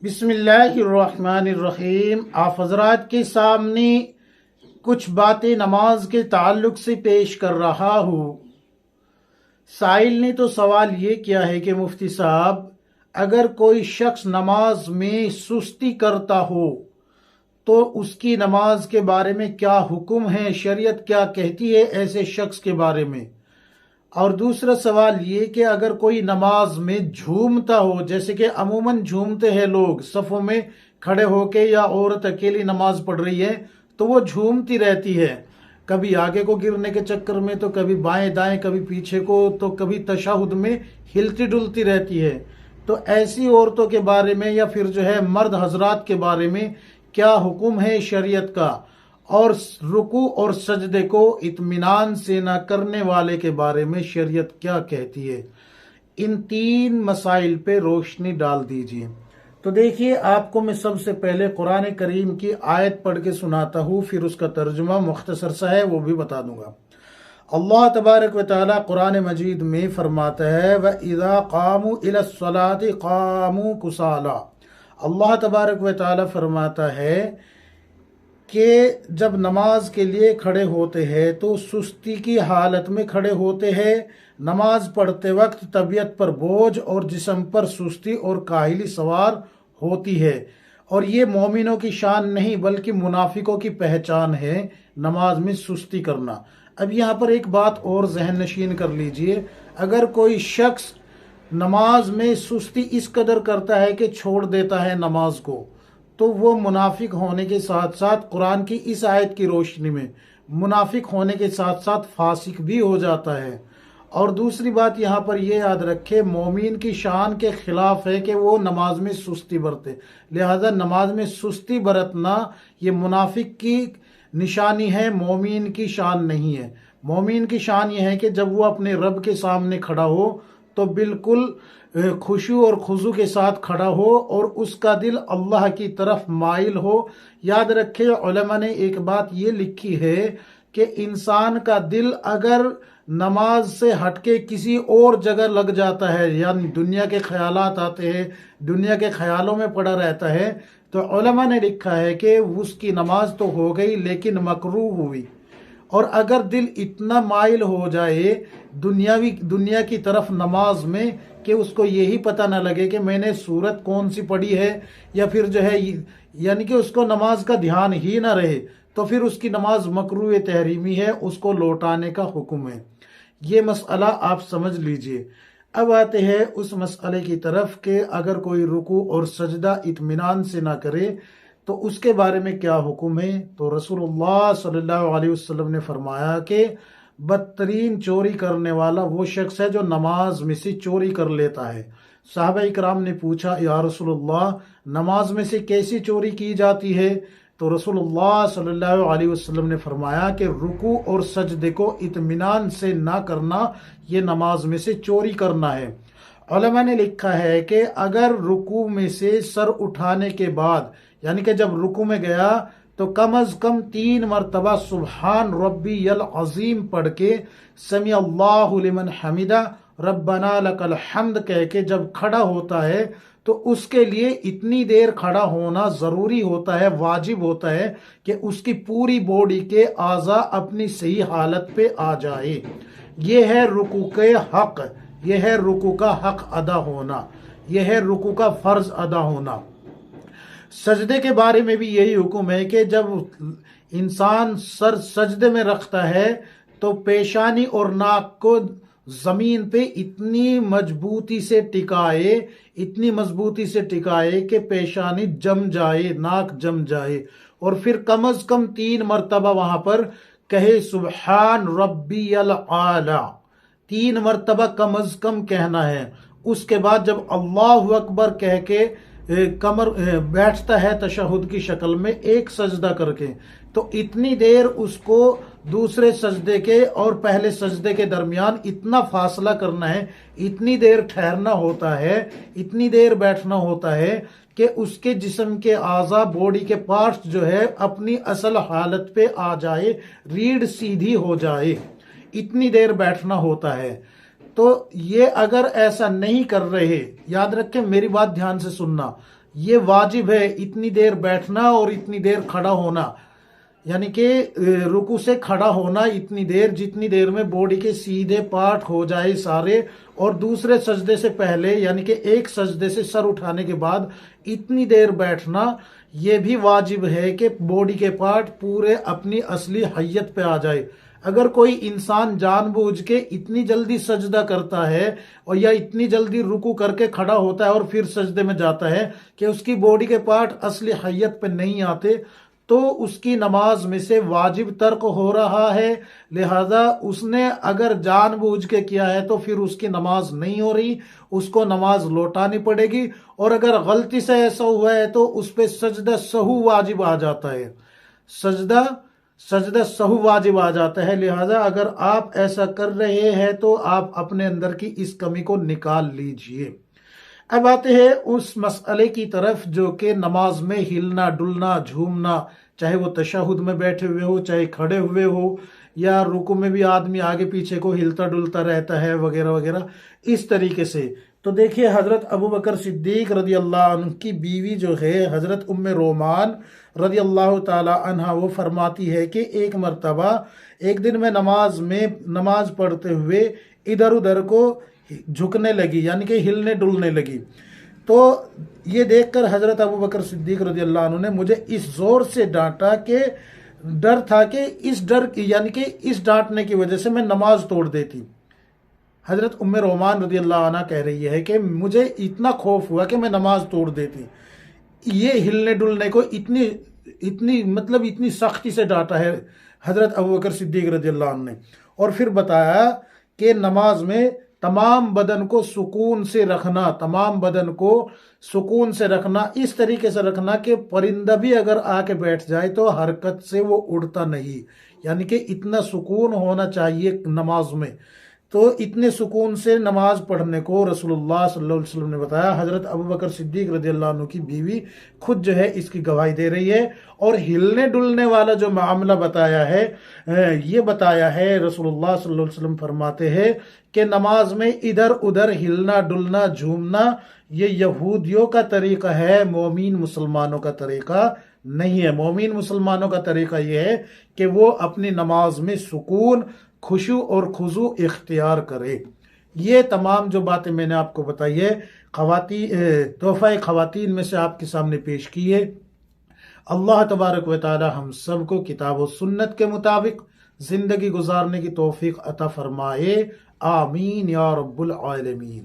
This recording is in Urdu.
بسم اللہ الرحمن الرحیم۔ آپ حضرات کے سامنے کچھ باتیں نماز کے تعلق سے پیش کر رہا ہوں۔ سائل نے تو سوال یہ کیا ہے کہ مفتی صاحب، اگر کوئی شخص نماز میں سستی کرتا ہو تو اس کی نماز کے بارے میں کیا حکم ہے، شریعت کیا کہتی ہے ایسے شخص کے بارے میں؟ اور دوسرا سوال یہ کہ اگر کوئی نماز میں جھومتا ہو، جیسے کہ عموماً جھومتے ہیں لوگ صفوں میں کھڑے ہو کے، یا عورت اکیلی نماز پڑھ رہی ہے تو وہ جھومتی رہتی ہے، کبھی آگے کو گرنے کے چکر میں، تو کبھی بائیں دائیں، کبھی پیچھے کو، تو کبھی تشہد میں ہلتی ڈلتی رہتی ہے، تو ایسی عورتوں کے بارے میں یا پھر جو ہے مرد حضرات کے بارے میں کیا حکم ہے شریعت کا؟ اور رکوع اور سجدے کو اطمینان سے نہ کرنے والے کے بارے میں شریعت کیا کہتی ہے؟ ان تین مسائل پہ روشنی ڈال دیجیے۔ تو دیکھیے، آپ کو میں سب سے پہلے قرآن کریم کی آیت پڑھ کے سناتا ہوں، پھر اس کا ترجمہ مختصر سا ہے وہ بھی بتا دوں گا۔ اللہ تبارک و تعالی قرآن مجید میں فرماتا ہے وَإِذَا قَامُوا إِلَى الصَّلَاةِ قَامُوا كُسَالَىٰ۔ اللہ تبارک و تعالی فرماتا ہے کہ جب نماز کے لیے کھڑے ہوتے ہیں تو سستی کی حالت میں کھڑے ہوتے ہیں۔ نماز پڑھتے وقت طبیعت پر بوجھ اور جسم پر سستی اور کاہلی سوار ہوتی ہے، اور یہ مومنوں کی شان نہیں بلکہ منافقوں کی پہچان ہے نماز میں سستی کرنا۔ اب یہاں پر ایک بات اور ذہن نشین کر لیجئے، اگر کوئی شخص نماز میں سستی اس قدر کرتا ہے کہ چھوڑ دیتا ہے نماز کو، تو وہ منافق ہونے کے ساتھ ساتھ قرآن کی اس آیت کی روشنی میں منافق ہونے کے ساتھ ساتھ فاسق بھی ہو جاتا ہے۔ اور دوسری بات یہاں پر یہ یاد رکھے، مومن کی شان کے خلاف ہے کہ وہ نماز میں سستی برتے، لہذا نماز میں سستی برتنا یہ منافق کی نشانی ہے، مومن کی شان نہیں ہے۔ مومن کی شان یہ ہے کہ جب وہ اپنے رب کے سامنے کھڑا ہو تو بالکل خشوع اور خضوع کے ساتھ کھڑا ہو اور اس کا دل اللہ کی طرف مائل ہو۔ یاد رکھے، علماء نے ایک بات یہ لکھی ہے کہ انسان کا دل اگر نماز سے ہٹ کے کسی اور جگہ لگ جاتا ہے، یعنی دنیا کے خیالات آتے ہیں، دنیا کے خیالوں میں پڑا رہتا ہے، تو علماء نے لکھا ہے کہ اس کی نماز تو ہو گئی لیکن مکروہ ہوئی۔ اور اگر دل اتنا مائل ہو جائے دنیا کی طرف نماز میں کہ اس کو یہی پتہ نہ لگے کہ میں نے سورت کون سی پڑھی ہے، یا پھر جو ہے یعنی کہ اس کو نماز کا دھیان ہی نہ رہے، تو پھر اس کی نماز مکروہ تحریمی ہے، اس کو لوٹانے کا حکم ہے۔ یہ مسئلہ آپ سمجھ لیجئے۔ اب آتے ہیں اس مسئلے کی طرف کہ اگر کوئی رکوع اور سجدہ اطمینان سے نہ کرے تو اس کے بارے میں کیا حکم ہے؟ تو رسول اللہ صلی اللہ علیہ وسلم نے فرمایا کہ بدترین چوری کرنے والا وہ شخص ہے جو نماز میں سے چوری کر لیتا ہے۔ صحابہ اکرام نے پوچھا، یا رسول اللہ، نماز میں سے کیسی چوری کی جاتی ہے؟ تو رسول اللہ صلی اللہ علیہ وسلم نے فرمایا کہ رکوع اور سجدے کو اطمینان سے نہ کرنا یہ نماز میں سے چوری کرنا ہے۔ علماء نے لکھا ہے کہ اگر رکوع میں سے سر اٹھانے کے بعد، یعنی کہ جب رکوع میں گیا تو کم از کم 3 مرتبہ سبحان ربی العظیم پڑھ کے، سمی اللہ لمن حمدہ، ربنا لک الحمد کہہ کے جب کھڑا ہوتا ہے تو اس کے لیے اتنی دیر کھڑا ہونا ضروری ہوتا ہے، واجب ہوتا ہے کہ اس کی پوری باڈی کے اعضاء اپنی صحیح حالت پہ آ جائے۔ یہ ہے رکوع کے حق، یہ ہے رکوع کا حق ادا ہونا، یہ ہے رکوع کا فرض ادا ہونا۔ سجدے کے بارے میں بھی یہی حکم ہے کہ جب انسان سر سجدے میں رکھتا ہے تو پیشانی اور ناک کو زمین پہ اتنی مضبوطی سے ٹکائے، اتنی مضبوطی سے ٹکائے کہ پیشانی جم جائے، ناک جم جائے، اور پھر کم از کم 3 مرتبہ وہاں پر کہے سبحان ربی العالی، 3 مرتبہ کم از کم کہنا ہے۔ اس کے بعد جب اللہ اکبر کہہ کے کمر بیٹھتا ہے تشہد کی شکل میں ایک سجدہ کر کے، تو اتنی دیر اس کو دوسرے سجدے کے اور پہلے سجدے کے درمیان اتنا فاصلہ کرنا ہے، اتنی دیر ٹھہرنا ہوتا ہے، اتنی دیر بیٹھنا ہوتا ہے کہ اس کے جسم کے اعضاء، باڈی کے پارٹس جو ہے اپنی اصل حالت پہ آ جائے، ریڑھ سیدھی ہو جائے، اتنی دیر بیٹھنا ہوتا ہے۔ تو یہ اگر ایسا نہیں کر رہے، یاد رکھیں میری بات دھیان سے سننا، یہ واجب ہے اتنی دیر بیٹھنا اور اتنی دیر کھڑا ہونا، یعنی کہ رکوع سے کھڑا ہونا اتنی دیر، جتنی دیر میں باڈی کے سیدھے پارٹ ہو جائے سارے، اور دوسرے سجدے سے پہلے یعنی کہ ایک سجدے سے سر اٹھانے کے بعد اتنی دیر بیٹھنا، یہ بھی واجب ہے کہ باڈی کے پارٹ پورے اپنی اصلی حیت پہ آ جائے۔ اگر کوئی انسان جان بوجھ کے اتنی جلدی سجدہ کرتا ہے اور یا اتنی جلدی رکوع کر کے کھڑا ہوتا ہے اور پھر سجدے میں جاتا ہے کہ اس کی باڈی کے پارٹ اصلی حیت پہ نہیں آتے، تو اس کی نماز میں سے واجب ترک ہو رہا ہے، لہذا اس نے اگر جان بوجھ کے کیا ہے تو پھر اس کی نماز نہیں ہو رہی، اس کو نماز لوٹانی پڑے گی، اور اگر غلطی سے ایسا ہوا ہے تو اس پہ سجدہ سہو واجب آ جاتا ہے، سجدہ سہو واجب آ جاتا ہے۔ لہذا اگر آپ ایسا کر رہے ہیں تو آپ اپنے اندر کی اس کمی کو نکال لیجئے۔ اب آتے ہیں اس مسئلے کی طرف جو کہ نماز میں ہلنا ڈلنا جھومنا، چاہے وہ تشہد میں بیٹھے ہوئے ہو، چاہے کھڑے ہوئے ہو، یا رکوع میں بھی آدمی آگے پیچھے کو ہلتا ڈلتا رہتا ہے وغیرہ وغیرہ، اس طریقے سے۔ تو دیکھیے حضرت ابو بکر صدیق رضی اللہ عنہ کی بیوی جو ہے حضرت ام رومان رضی اللہ تعالی عنہ، وہ فرماتی ہے کہ ایک مرتبہ ایک دن میں نماز پڑھتے ہوئے ادھر ادھر کو جھکنے لگی، یعنی کہ ہلنے ڈلنے لگی، تو یہ دیکھ کر حضرت ابو بکر صدیق رضی اللہ عنہ نے مجھے اس زور سے ڈانٹا کہ ڈر تھا کہ یعنی کہ اس ڈانٹنے کی وجہ سے میں نماز توڑ دیتی۔ حضرت ام رومان رضی اللہ عنہ کہہ رہی ہے کہ مجھے اتنا خوف ہوا کہ میں نماز توڑ دیتی، یہ ہلنے ڈلنے کو اتنی سختی سے ڈانٹا ہے حضرت ابو بکر صدیق رضی اللہ عنہ نے۔ اور پھر بتایا کہ نماز میں تمام بدن کو سکون سے رکھنا، اس طریقے سے رکھنا کہ پرندہ بھی اگر آ کے بیٹھ جائے تو حرکت سے وہ اڑتا نہیں، یعنی کہ اتنا سکون ہونا چاہیے نماز میں۔ تو اتنے سکون سے نماز پڑھنے کو رسول اللہ صلی اللہ علیہ وسلم نے بتایا۔ حضرت ابو بکر صدیق رضی اللہ عنہ کی بیوی خود جو ہے اس کی گواہی دے رہی ہے، اور ہلنے ڈلنے والا جو معاملہ بتایا ہے، یہ بتایا ہے رسول اللہ صلی اللہ علیہ وسلم فرماتے ہیں کہ نماز میں ادھر ادھر ہلنا ڈلنا جھومنا یہ یہودیوں کا طریقہ ہے، مومن مسلمانوں کا طریقہ نہیں ہے۔ مومن مسلمانوں کا طریقہ یہ ہے کہ وہ اپنی نماز میں سکون، خشوع اور خضوع اختیار کرے۔ یہ تمام جو باتیں میں نے آپ کو بتائی ہے تحفہ خواتین میں سے آپ کے سامنے پیش کی ہے۔ اللہ تبارک و تعالی ہم سب کو کتاب و سنت کے مطابق زندگی گزارنے کی توفیق عطا فرمائے، آمین یا رب العالمین۔